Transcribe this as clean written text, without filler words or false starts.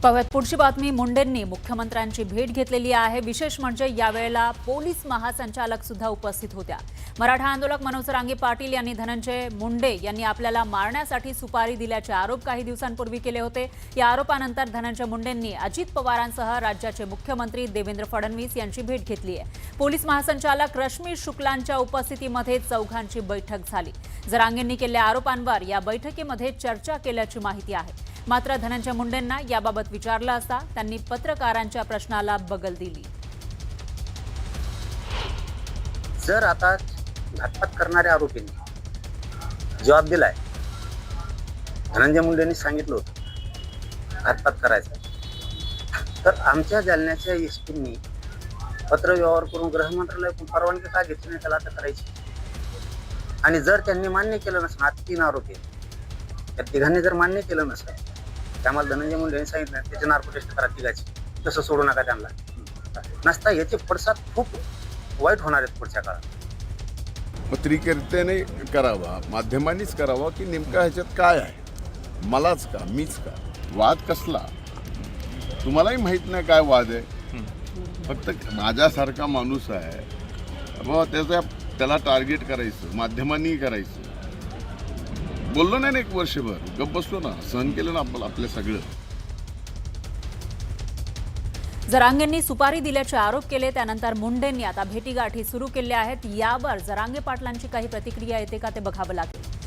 पाहूयात पुढची बातमी। मुंडेंनी मुख्यमंत्र्यांची भेट घेतलेली आहे। विशेष म्हणजे यावेळेला पोलीस महासंचालक सुद्धा उपस्थित होत्या। मराठा आंदोलक मनोज रांगे पाटील यांनी धनंजय मुंडे यांनी आपल्याला मारण्यासाठी सुपारी दिल्याचे आरोप काही दिवसांपूर्वी केले होते। या आरोपानंतर धनंजय मुंडेंनी अजित पवारांसह राज्याचे मुख्यमंत्री देवेंद्र फडणवीस यांची भेट घेतली आहे। पोलीस महासंचालक रश्मी शुक्लांच्या उपस्थितीमध्ये चौघांची बैठक झाली। रांगेंनी केलेल्या आरोपांवर या बैठकीमध्ये चर्चा केल्याची माहिती आहे। मात्र धनंजय मुंडेंना याबाबत विचारलं असता त्यांनी पत्रकारांच्या प्रश्नाला बगल दिली। जर आता घातपात करणाऱ्या आरोपींनी जबाब दिलाय, धनंजय मुंडेंनी सांगितलं होतं घातपात करायचा, तर आमच्या जालन्याच्या एसपींनी पत्रव्यवहार करून गृहमंत्रालयाकडून परवानगी का घेतली नाही त्याला अटक करायची? आणि जर त्यांनी मान्य केलं नसेल, आता 3 आरोपी त्या तिघांनी जर मान्य केलं नसेल, त्यामुळे धनंजय मुंडे यांनी सांगितलं त्याचे नार्को टेस्ट करा तिघाची, तसं सोडू नका त्यांना। नसता याचे पडसाद खूप वाईट होणार आहेत पुढच्या काळात। पत्रकारितेने करावा, माध्यमांनीच करावा की नेमका ह्याच्यात काय आहे, मलाच का, मीच का, वाद कसला, तुम्हालाही माहीत नाही काय वाद आहे। फक्त माझ्यासारखा माणूस आहे मग त्याला टार्गेट करायचं, माध्यमांनी करायचं। बोललो नाही ना, 1 वर्षभर गप्प बसलो ना, सहन केलं ना आपलं सगळं। जरांगेंनी सुपारी दिल्याचे आरोप केले, त्यानंतर मुंडेंनी आता भेटीगाठी सुरू केल्या आहेत। यावर जरांगे पाटलांची काही प्रतिक्रिया येते का ते बघावं लागेल।